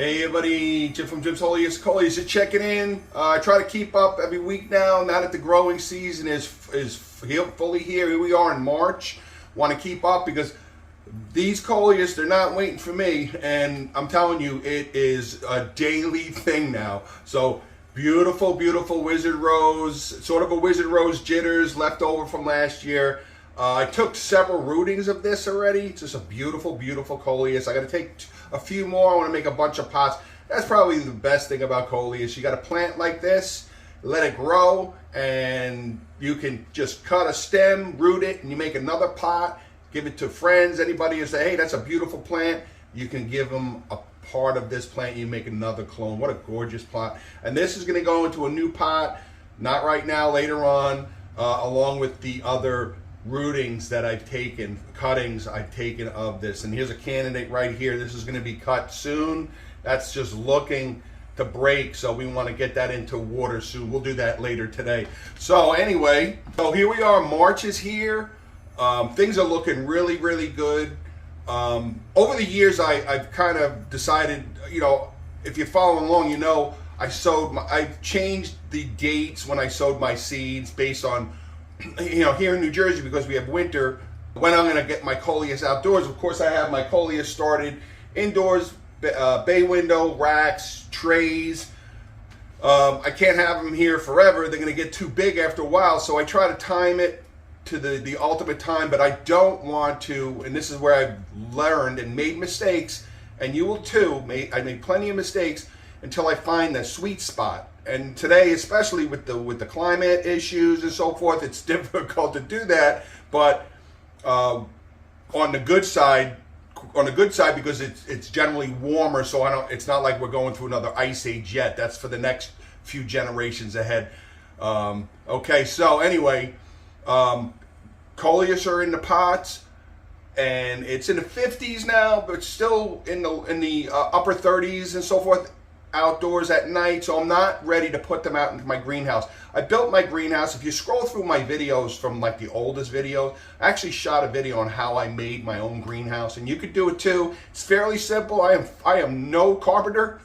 Hey everybody, Jim from Jim's Coleus. Coleus is checking in. I try to keep up every week now that the growing season is fully here we are in March. Want to keep up because these Coleus, they're not waiting for me, and I'm telling you, it is a daily thing now. So beautiful, beautiful Wizard Rose, sort of a Wizard Rose jitters left over from last year. I took several rootings of this already. It's just a beautiful, beautiful Coleus. I got to take a few more. I want to make a bunch of pots. That's probably the best thing about Coleus. You got to plant like this, let it grow, and you can just cut a stem, root it, and you make another pot, give it to friends, anybody who say, hey, that's a beautiful plant. You can give them a part of this plant. You make another clone. What a gorgeous pot. And this is going to go into a new pot, not right now, later on, along with the other rootings that I've taken, cuttings I've taken of this. And here's a candidate right here. This is going to be cut soon. That's just looking to break, so we want to get that into water soon. We'll do that later today. So anyway, so here we are. March is here. Things are looking really, really good. Over the years, I've kind of decided, you know, if you're following along, you know, I've changed the dates when I sowed my seeds based on, you know, here in New Jersey, because we have winter, when I'm going to get my Coleus outdoors. Of course, I have my Coleus started indoors, bay window, racks, trays. I can't have them here forever. They're going to get too big after a while, so I try to time it to the ultimate time, but I don't want to, and this is where I've learned and made mistakes, and you will too. I made plenty of mistakes until I find the sweet spot. And today, especially with the climate issues and so forth, it's difficult to do that. But on the good side, because it's generally warmer, so it's not like we're going through another ice age yet. That's for the next few generations ahead. Okay, so anyway, Coleus are in the pots, and it's in the 50s now, but still in the upper 30s and so forth. Outdoors at night, so I'm not ready to put them out into my greenhouse. I built my greenhouse. If you scroll through my videos from like the oldest videos, I actually shot a video on how I made my own greenhouse, and you could do it too. It's fairly simple. I am no carpenter.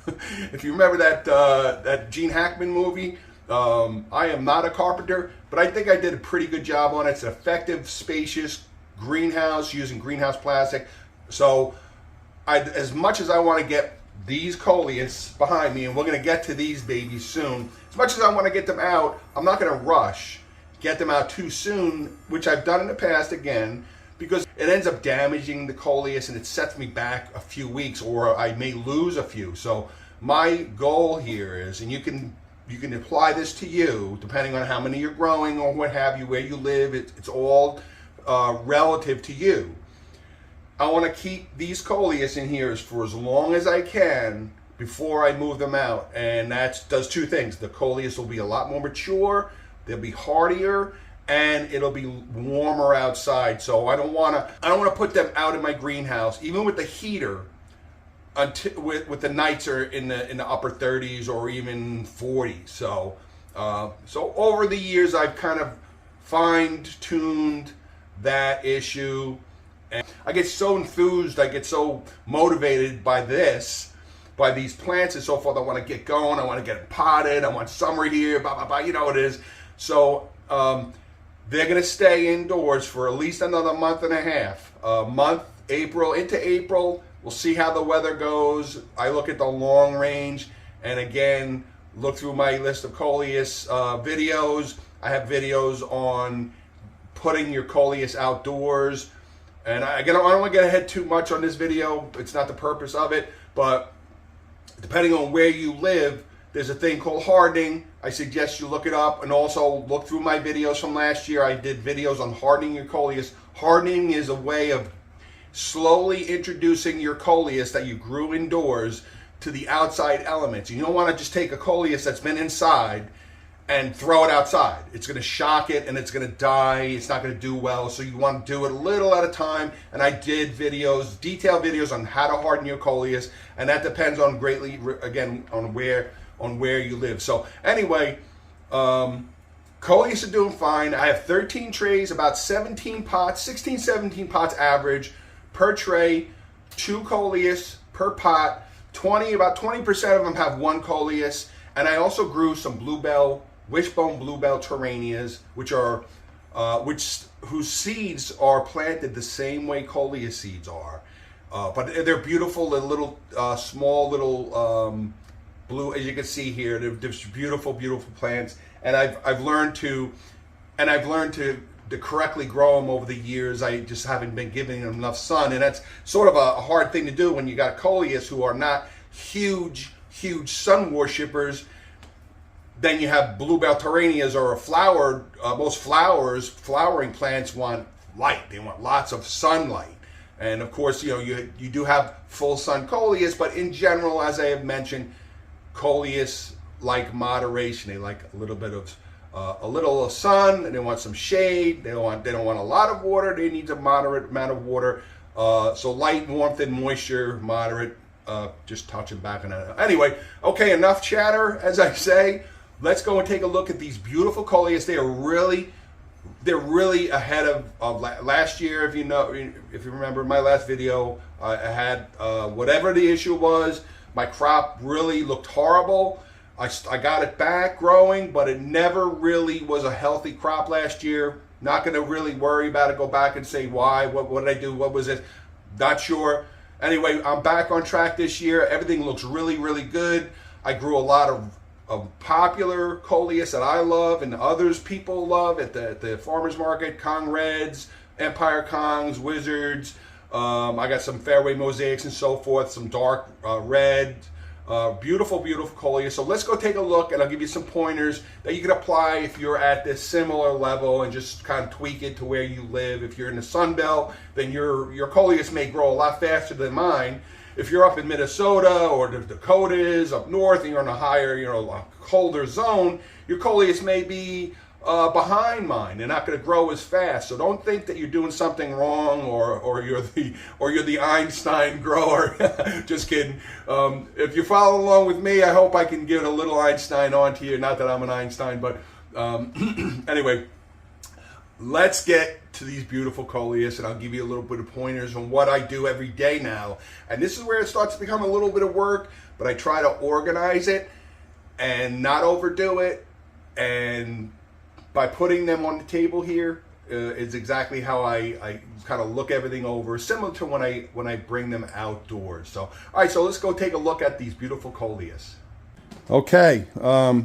If you remember that Gene Hackman movie, I am not a carpenter, but I think I did a pretty good job on it. It's an effective, spacious greenhouse using greenhouse plastic. So as much as I want to get these Coleus behind me, and we're going to get to these babies soon. As much as I want to get them out, I'm not going to rush, get them out too soon, which I've done in the past again, because it ends up damaging the Coleus and it sets me back a few weeks, or I may lose a few. So my goal here is, and you can apply this to you, depending on how many you're growing or what have you, where you live, it's all relative to you. I want to keep these Coleus in here for as long as I can before I move them out, and that does two things. The Coleus will be a lot more mature, they'll be hardier, and it'll be warmer outside. So I don't want to put them out in my greenhouse, even with the heater, until with the nights are in the upper 30s or even 40s. So over the years, I've kind of fine-tuned that issue. And I get so enthused, I get so motivated by these plants and so forth. I want to get going, I want to get potted, I want summer here, blah, blah, blah, you know what it is. So they're going to stay indoors for at least another month and a half. Into April, we'll see how the weather goes. I look at the long range, and again, look through my list of Coleus videos. I have videos on putting your Coleus outdoors. And I don't want to get ahead too much on this video. It's not the purpose of it. But depending on where you live, there's a thing called hardening. I suggest you look it up. And also look through my videos from last year. I did videos on hardening your Coleus. Hardening is a way of slowly introducing your Coleus that you grew indoors to the outside elements. You don't want to just take a Coleus that's been inside and throw it outside. It's going to shock it and it's going to die. It's not going to do well. So you want to do it a little at a time. And I did videos, detailed videos on how to harden your Coleus, and that depends on greatly, again, on where you live. So anyway, Coleus are doing fine. I have 13 trays, about 17 pots, 16, 17 pots average per tray, 2 Coleus per pot, about 20% of them have one coleus. And I also grew some wishbone bluebell Toranias, whose seeds are planted the same way Coleus seeds are. But they're beautiful, little small little blue, as you can see here. They're just beautiful, beautiful plants. And I've learned to correctly grow them over the years. I just haven't been giving them enough sun, and that's sort of a hard thing to do when you got Coleus who are not huge sun worshippers. Then you have bluebell Toranias or most flowering plants want light. They want lots of sunlight. And of course, you do have full sun Coleus, but in general, as I have mentioned, Coleus like moderation. They like a little bit of sun, and they want some shade. They don't want a lot of water. They need a moderate amount of water. So light, warmth, and moisture, moderate. Just touching back on that. Anyway, okay, enough chatter, as I say. Let's go and take a look at these beautiful Coleus. They're really ahead of last year. If you remember my last video, I had whatever the issue was. My crop really looked horrible. I got it back growing, but it never really was a healthy crop last year. Not going to really worry about it. Go back and say why. What did I do? What was it? Not sure. Anyway, I'm back on track this year. Everything looks really, really good. I grew a lot of popular Coleus that I love and others people love at the farmers market. Kong Reds, Empire Kongs, Wizards. I got some fairway mosaics and so forth. Some dark red. Beautiful, beautiful Coleus. So let's go take a look, and I'll give you some pointers that you can apply if you're at this similar level and just kind of tweak it to where you live. If you're in the Sun Belt, then your Coleus may grow a lot faster than mine. If you're up in Minnesota or the Dakotas up north and you're in a higher, colder zone, your Coleus may be behind mine. They're not going to grow as fast. So don't think that you're doing something wrong or you're the Einstein grower. Just kidding. If you're following along with me, I hope I can get a little Einstein onto you. Not that I'm an Einstein, but anyway, let's get to these beautiful Coleus, and I'll give you a little bit of pointers on what I do every day now. And this is where it starts to become a little bit of work, but I try to organize it and not overdo it. And by putting them on the table here is exactly how I kind of look everything over, similar to when I bring them outdoors. So, all right, so let's go take a look at these beautiful Coleus. Okay, all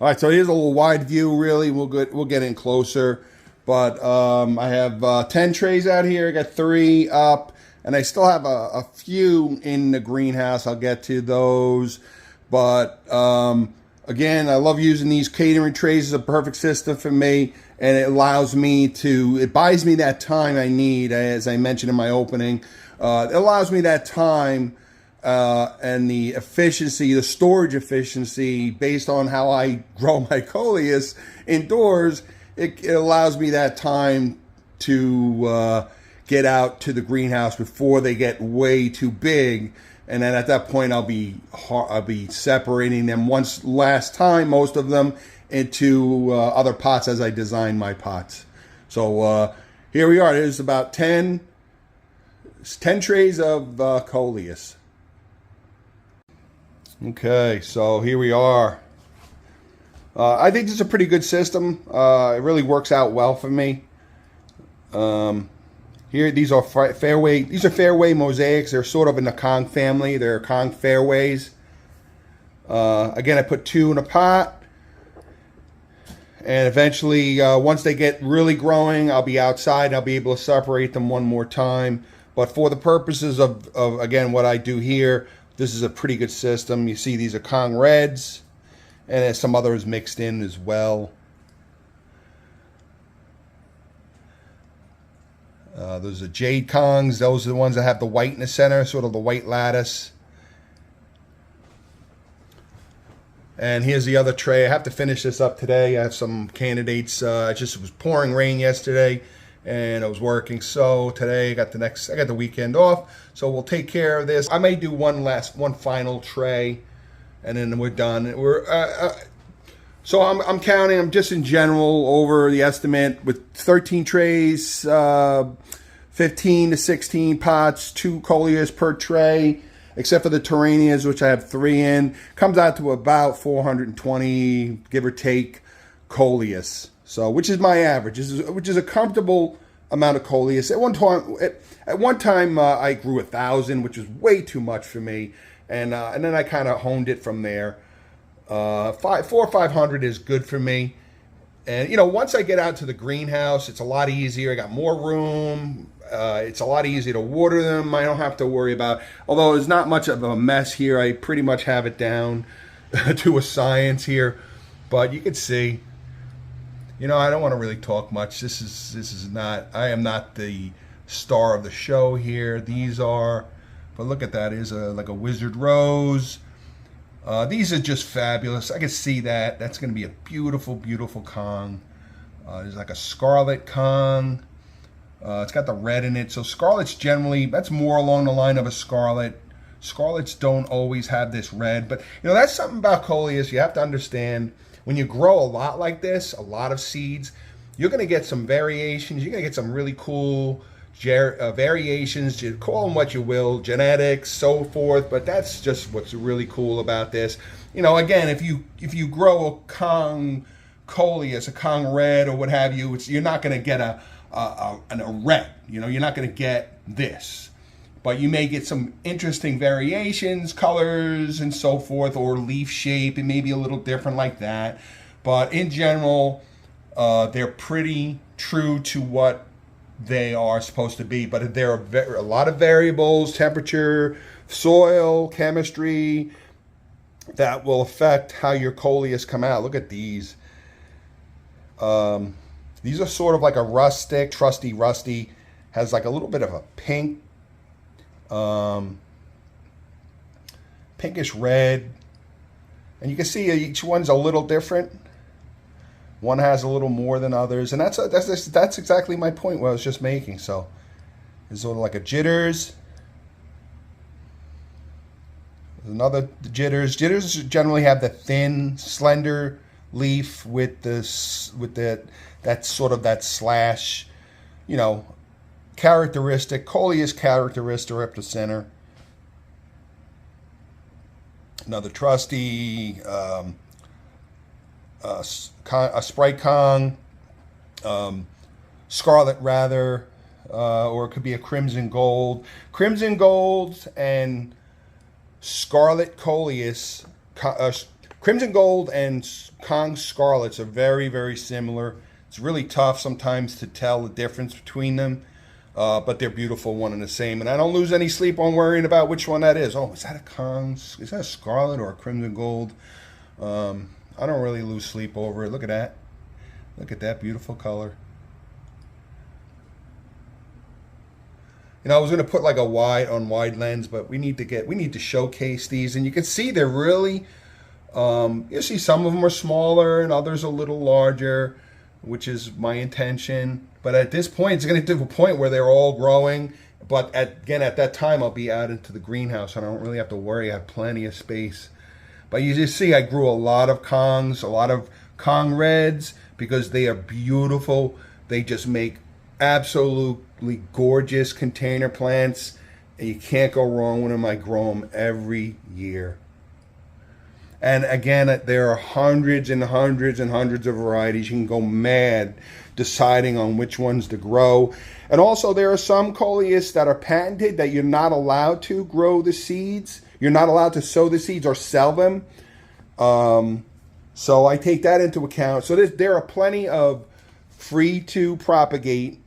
right, so here's a little wide view. Really, we'll get in closer. But I have 10 trays out here. I got 3 up, and I still have a few in the greenhouse. I'll get to those. But again, I love using these catering trays. It's a perfect system for me, and it buys me that time I need, as I mentioned in my opening. It allows me that time and the efficiency, the storage efficiency, based on how I grow my Coleus indoors. It allows me that time to get out to the greenhouse before they get way too big, and then at that point I'll be separating them last time, most of them, into other pots as I design my pots. So here we are. There's about 10 trays of Coleus. Okay, so here we are. I think this is a pretty good system. It really works out well for me. Here, these are fairway mosaics. They're sort of in the Kong family. They're Kong fairways. Again, I put 2 in a pot, and eventually, once they get really growing, I'll be outside and I'll be able to separate them one more time. But for the purposes of again what I do here, this is a pretty good system. You see, these are Kong Reds. And there's some others mixed in as well. Those are Jade Kongs. Those are the ones that have the white in the center, sort of the white lattice. And here's the other tray. I have to finish this up today. I have some candidates. It just was pouring rain yesterday, and I was working. So today I got the weekend off. So we'll take care of this. I may do one final tray, and then we're done. So I'm counting. I'm just in general over the estimate with 13 trays, 15 to 16 pots, 2 Coleus per tray. except for the Terranias, which I have 3 in. Comes out to about 420, give or take, Coleus. So, which is my average, which is a comfortable amount of Coleus. At one time, I grew 1,000, which was way too much for me, and then I kind of honed it from there. 400 or 500 is good for me. And, once I get out to the greenhouse, it's a lot easier. I got more room. It's a lot easier to water them. I don't have to worry about, although it's not much of a mess here. I pretty much have it down to a science here. But you can see, I don't want to really talk much. This is not, I am not the star of the show here. These are, but look at that. Is like a wizard rose. These are just fabulous. I can see that. That's going to be a beautiful, beautiful Kong. There's like a scarlet Kong. It's got the red in it. So scarlet's generally, that's more along the line of a scarlet. Scarlets don't always have this red. But, that's something about Coleus you have to understand. When you grow a lot like this, a lot of seeds, you're going to get some variations. You're going to get some really cool variations. You call them what you will, genetics, so forth. But that's just what's really cool about this. Again, if you grow a Kong Coleus, a Kong red, or what have you, you're not going to get a red. You're not going to get this. But you may get some interesting variations, colors, and so forth, or leaf shape. It may be a little different like that. But in general, they're pretty true to what they are supposed to be. But there are a lot of variables, temperature, soil, chemistry, that will affect how your Coleus come out. Look at these. These are sort of like a rustic, trusty rusty. Has like a little bit of a pink, pinkish red, and you can see each one's a little different. One has a little more than others, and that's exactly my point what I was just making. So there's sort of like a jitters. There's another jitters. Jitters generally have the thin, slender leaf with that sort of that slash, characteristic. Coleus characteristic up the center. Another trusty, a Sprite Kong, Scarlet rather, or it could be a Crimson Gold. Crimson Gold and Scarlet Coleus, Crimson Gold and Kong Scarlets are very, very similar. It's really tough sometimes to tell the difference between them. But they're beautiful, one and the same. And I don't lose any sleep on worrying about which one that is. Oh, is that a Kong? Is that a Scarlet or a Crimson Gold? I don't really lose sleep over it. Look at that. Look at that beautiful color. I was going to put like a wide lens, but we need to showcase these. And you can see they're really, you see some of them are smaller and others a little larger, which is my intention. But at this point, it's going to get to a point where they're all growing. But at that time, I'll be out into the greenhouse, and I don't really have to worry. I have plenty of space. But you just see, I grew a lot of Kongs, a lot of Kong Reds, because they are beautiful. They just make absolutely gorgeous container plants, and you can't go wrong with them. I grow them every year. And again, there are hundreds and hundreds and hundreds of varieties. You can go mad deciding on which ones to grow. And also there are some Coleus that are patented that you're not allowed to grow the seeds. You're not allowed to sow the seeds or sell them. So I take that into account. So there are plenty of free to propagate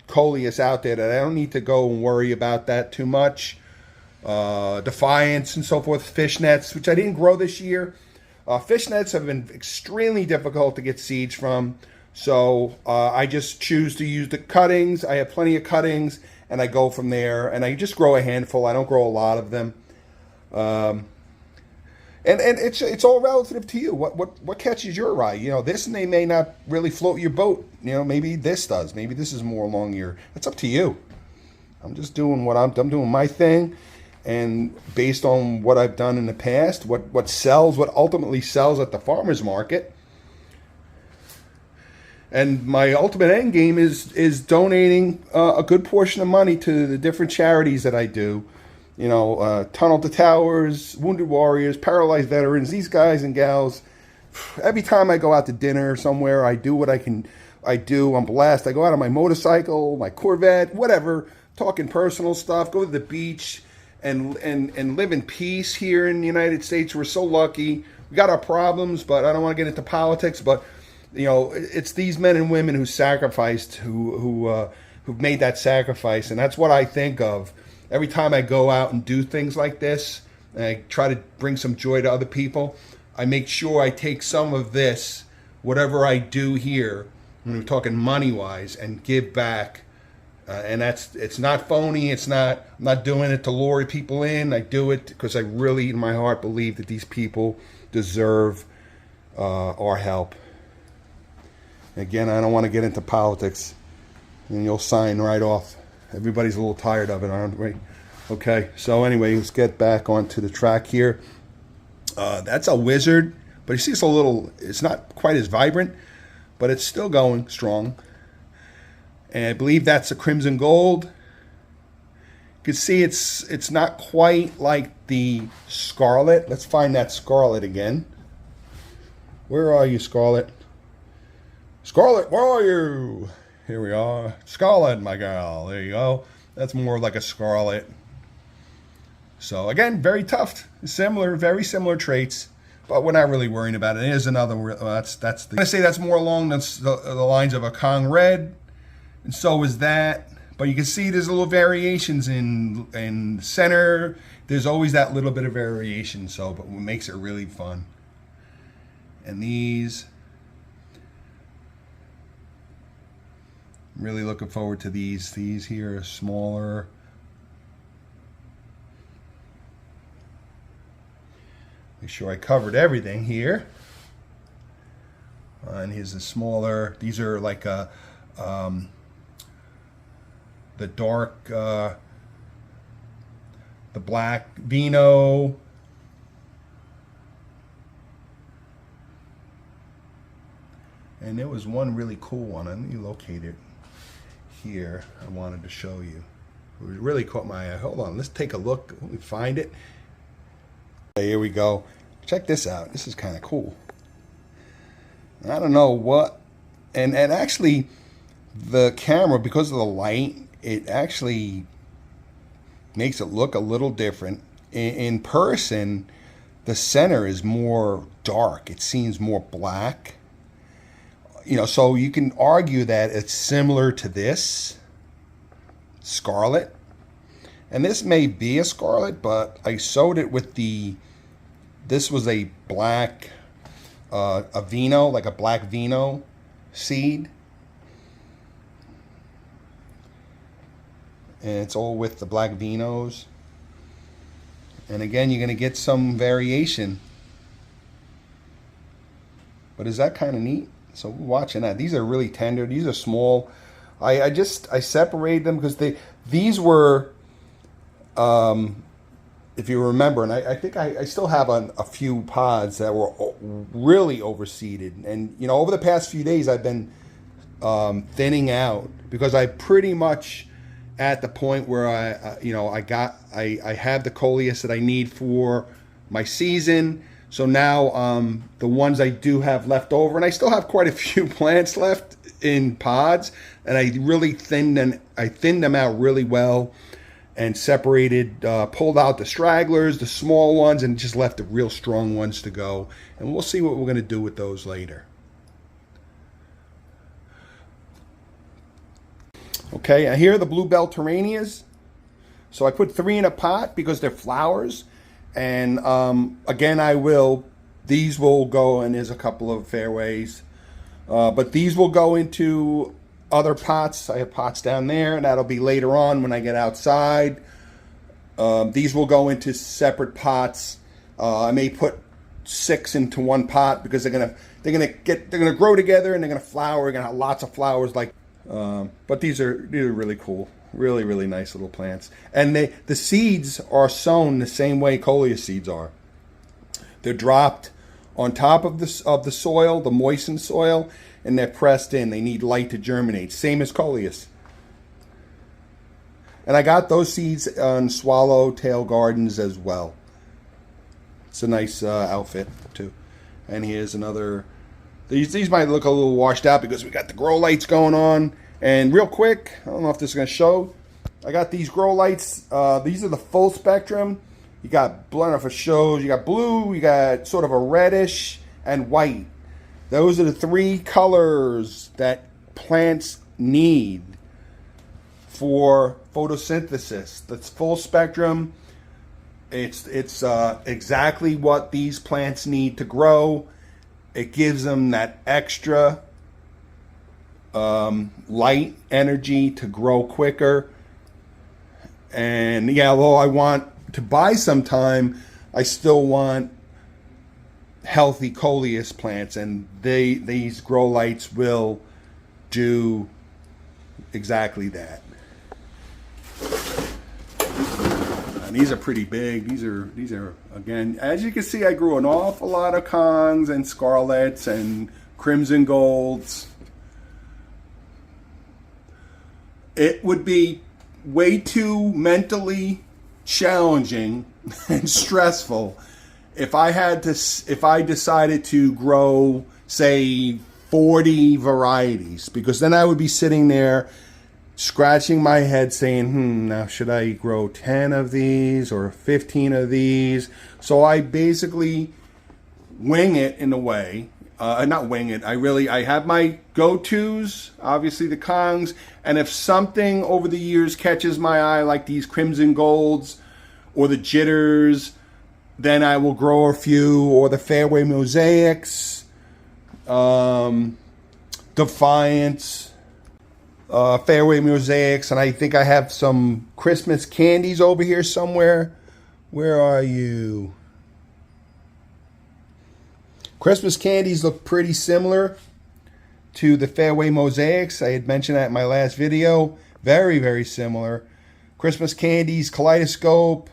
Coleus out there that I don't need to go and worry about that too much. Defiance and so forth, fishnets, which I didn't grow this year. Fishnets have been extremely difficult to get seeds from. So I just choose to use the cuttings. I have plenty of cuttings, and I go from there. And I just grow a handful. I don't grow a lot of them. And it's all relative to you. What catches your eye? This may not really float your boat. Maybe this does. Maybe this is more along your. It's up to you. I'm just doing what I'm doing my thing, and based on what I've done in the past, what sells, what ultimately sells at the farmer's market. And my ultimate end game is donating a good portion of money to the different charities that I do. Tunnel to Towers, Wounded Warriors, Paralyzed Veterans, these guys and gals. Every time I go out to dinner somewhere, I do what I can. I do. I'm blessed. I go out on my motorcycle, my Corvette, whatever, talking personal stuff, go to the beach, and live in peace here in the United States. We're so lucky. We got our problems, but I don't want to get into politics. But it's these men and women who sacrificed, who've made that sacrifice, and that's what I think of every time I go out and do things like this. And I try to bring some joy to other people. I make sure I take some of this, whatever I do here, when we're talking money-wise, and give back. And it's not phony. I'm not doing it to lure people in. I do it because I really, in my heart, believe that these people deserve our help. Again, I don't want to get into politics, and you'll sign right off. Everybody's a little tired of it, aren't we? Okay, so anyway, let's get back onto the track here. That's a Wizard, but you see it's not quite as vibrant, but it's still going strong. And I believe that's a Crimson Gold. You can see it's not quite like the Scarlet. Let's find that Scarlet again. Where are you, Scarlet? Scarlet, where are you? Here we are. Scarlet, my girl. There you go. That's more like a Scarlet. So again, very tough. Very similar traits. But we're not really worrying about it. There's another. I'm gonna say that's more along the lines of a Kong Red. And so is that, but you can see there's little variations in center. There's always that little bit of variation, but what makes it really fun. And these, I'm really looking forward to these. These here are smaller. Make sure I covered everything here. And here's the smaller. These are like a the dark, the black Vino. And there was one really cool one. Let me locate it here. I wanted to show you. It really caught my eye. Hold on, let's take a look. Let me find it. Okay, here we go. Check this out. This is kind of cool. I don't know what, and actually the camera, because of the light, it actually makes it look a little different. In person, the center is more dark. It seems more black. So you can argue that it's similar to this Scarlet. And this may be a Scarlet, but I sewed it with this was a black, a Vino, like a black Vino seed. And it's all with the black Vinos. And again, you're going to get some variation. But is that kind of neat? So we're watching that. These are really tender. These are small. I separated them because these were, if you remember, and I think I still have a few pods that were really overseeded. And, over the past few days, I've been thinning out because I pretty much at the point where I have the Coleus that I need for my season. So now the ones I do have left over, and I still have quite a few plants left in pods, and I really thinned them out really well and separated, pulled out the stragglers, the small ones, and just left the real strong ones to go. And we'll see what we're going to do with those later. Okay, and here are the Bluebell Terranias. So I put 3 in a pot because they're flowers. And again, these will go, and there's a couple of fairways. But these will go into other pots. I have pots down there, and that'll be later on when I get outside. These will go into separate pots. I may put 6 into one pot because they're gonna grow together and they're gonna flower. We're gonna have lots of flowers but these are really cool, really nice little plants. And the seeds are sown the same way Coleus seeds are. They're dropped on top of the soil, the moistened soil, and they're pressed in. They need light to germinate, same as Coleus. And I got those seeds on Swallowtail Gardens as well. It's a nice outfit too. And here's another. These might look a little washed out because we got the grow lights going on. And real quick, I don't know if this is going to show. I got these grow lights. These are the full spectrum. You got, I don't know if it shows, you got blue, you got sort of a reddish, and white. Those are the three colors that plants need for photosynthesis. That's full spectrum. It's exactly what these plants need to grow. It gives them that extra light energy to grow quicker. And yeah, although I want to buy sometime, I still want healthy Coleus plants, and these grow lights will do exactly that. And these are pretty big. These are again, as you can see, I grew an awful lot of Kongs and Scarlets and Crimson Golds. It would be way too mentally challenging and stressful if I decided to grow, say, 40 varieties, because then I would be sitting there scratching my head saying, now should I grow 10 of these or 15 of these? So I basically wing it in a way. Not wing it. I have my go-tos, obviously the Kongs, and if something over the years catches my eye, like these Crimson Golds or the Jitters, then I will grow a few, or the Fairway Mosaics, Defiance, Fairway Mosaics, and I think I have some Christmas candies over here somewhere. Where are you? Christmas candies look pretty similar to the Fairway Mosaics. I had mentioned that in my last video. Very, very similar. Christmas candies, Kaleidoscope.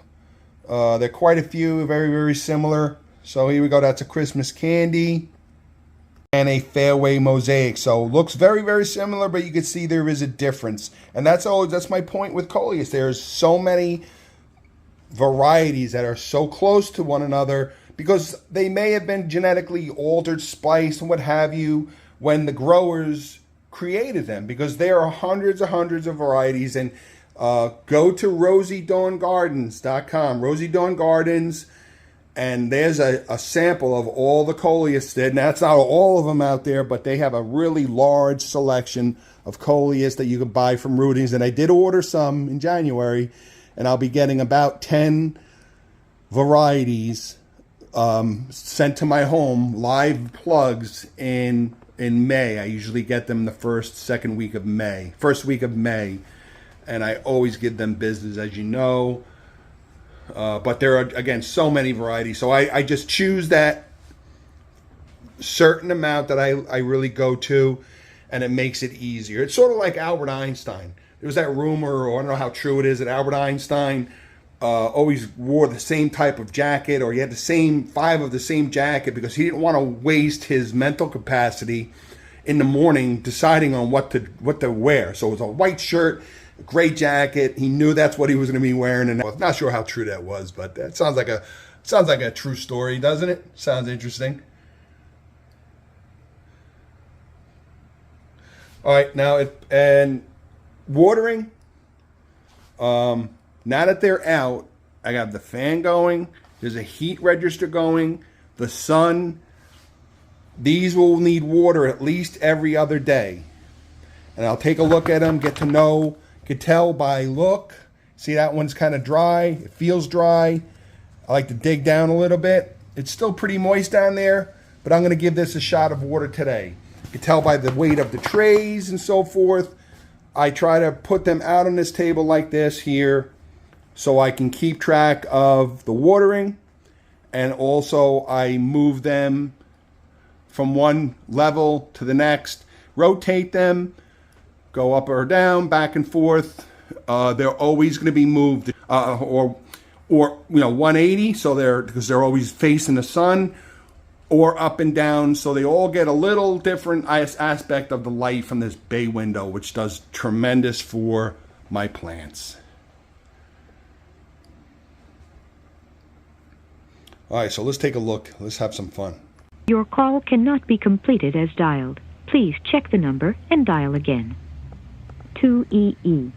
There are quite a few, very, very similar. So here we go. That's a Christmas candy and a Fairway Mosaic. So looks very, very similar, but you can see there is a difference. And that's my point with Coleus. There's so many varieties that are so close to one another, because they may have been genetically altered, spliced, and what have you when the growers created them, because there are hundreds of varieties. And go to rosiedawn.gardens.com, Rosie Dawn Gardens, and there's a sample of all the Coleus. And that's not all of them out there, but they have a really large selection of Coleus that you can buy from Rudings. And I did order some in January, and I'll be getting about 10 varieties sent to my home, live plugs in May. I usually get them the first week of May, and I always give them business, as you know. But there are, again, so many varieties, so I just choose that certain amount that I really go to, and it makes it easier. It's sort of like Albert Einstein. There was that rumor, or I don't know how true it is, that Albert Einstein always wore the same type of jacket, or he had the same 5 of the same jacket, because he didn't want to waste his mental capacity in the morning deciding on what to wear. So it was a white shirt, a gray jacket. He knew that's what he was going to be wearing, and I'm not sure how true that was, but that sounds like a true story, doesn't it? Sounds interesting. All right, now and watering. Now that they're out, I got the fan going. There's a heat register going. The sun. These will need water at least every other day. And I'll take a look at them, get to know, can tell by look. See, that one's kind of dry. It feels dry. I like to dig down a little bit. It's still pretty moist down there, but I'm going to give this a shot of water today. You can tell by the weight of the trays and so forth. I try to put them out on this table like this here, so I can keep track of the watering, and also I move them from one level to the next, rotate them, go up or down, back and forth. They're always going to be moved, or 180, so because they're always facing the sun, or up and down, so they all get a little different aspect of the light from this bay window, which does tremendous for my plants. All right, so let's take a look. Let's have some fun. Your call cannot be completed as dialed. Please check the number and dial again. 2EE.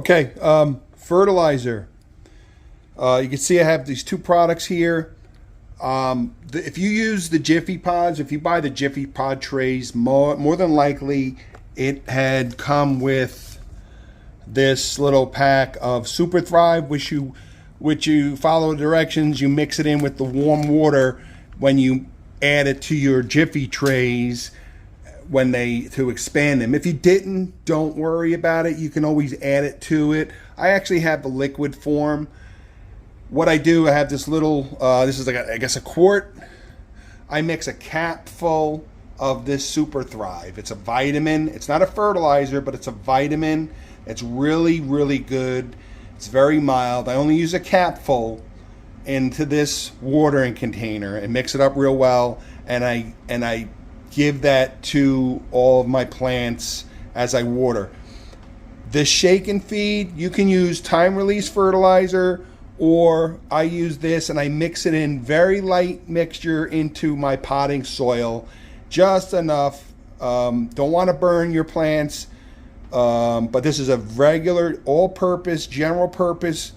Okay, fertilizer. You can see I have these two products here. If you use the Jiffy Pods, if you buy the Jiffy Pod trays, more than likely it had come with this little pack of Super Thrive, which you follow the directions, you mix it in with the warm water when you add it to your Jiffy trays to expand them. If you didn't, don't worry about it. You can always add it to it. I actually have the liquid form. What I do, I have this little, this is like I guess a quart. I mix a cap full of this Super Thrive. It's a vitamin. It's not a fertilizer, but it's a vitamin. It's really, really good. It's very mild. I only use a cap full into this watering container and mix it up real well. And I give that to all of my plants as I water. This shake and feed, you can use time release fertilizer, or I use this and I mix it in very light mixture into my potting soil, just enough. Don't want to burn your plants, but this is a regular, all-purpose, general-purpose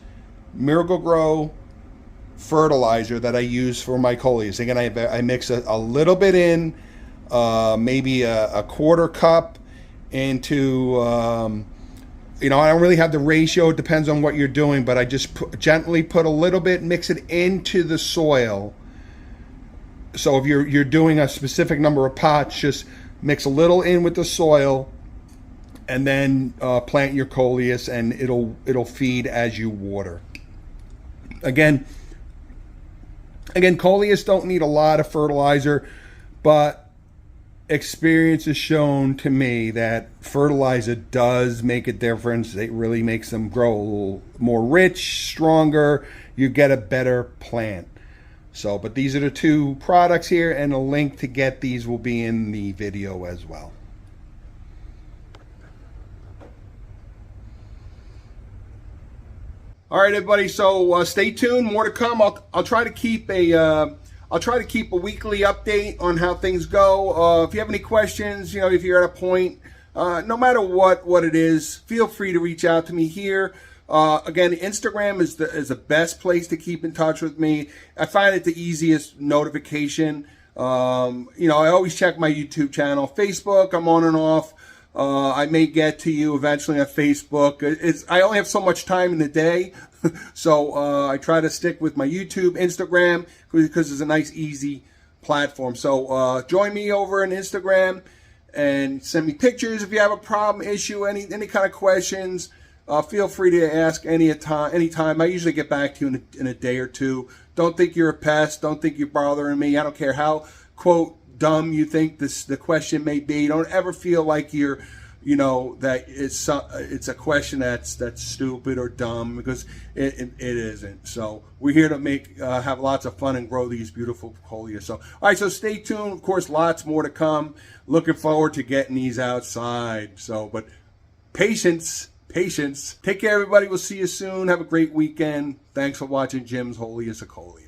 Miracle-Gro fertilizer that I use for my Coleus. Again, I mix a little bit in, maybe a quarter cup into. I don't really have the ratio. It depends on what you're doing, but I just gently put a little bit, mix it into the soil. So if you're doing a specific number of pots, just mix a little in with the soil, and then plant your Coleus, and it'll feed as you water. Again, Coleus don't need a lot of fertilizer, but experience has shown to me that fertilizer does make a difference. It really makes them grow a little more rich, stronger. You get a better plant. So, but these are the two products here, and a link to get these will be in the video as well. All right, everybody. So stay tuned. More to come. I'll try to keep a weekly update on how things go. If you have any questions, if you're at a point, no matter what it is, feel free to reach out to me here. Again, Instagram is the best place to keep in touch with me. I find it the easiest notification. I always check my YouTube channel. Facebook, I'm on and off. I may get to you eventually on Facebook. I only have so much time in the day, so I try to stick with my YouTube, Instagram, because it's a nice, easy platform. So join me over on Instagram and send me pictures if you have a problem, issue, any kind of questions. Feel free to ask anytime. I usually get back to you in a day or two. Don't think you're a pest. Don't think you're bothering me. I don't care how, quote, dumb you think the question may be. Don't ever feel like you're, that it's a question that's stupid or dumb, because it isn't. So we're here to have lots of fun and grow these beautiful Coleus. So, all right, so stay tuned. Of course, lots more to come. Looking forward to getting these outside. So, but patience. Take care, everybody. We'll see you soon. Have a great weekend. Thanks for watching Jim's Holiest of Coleus.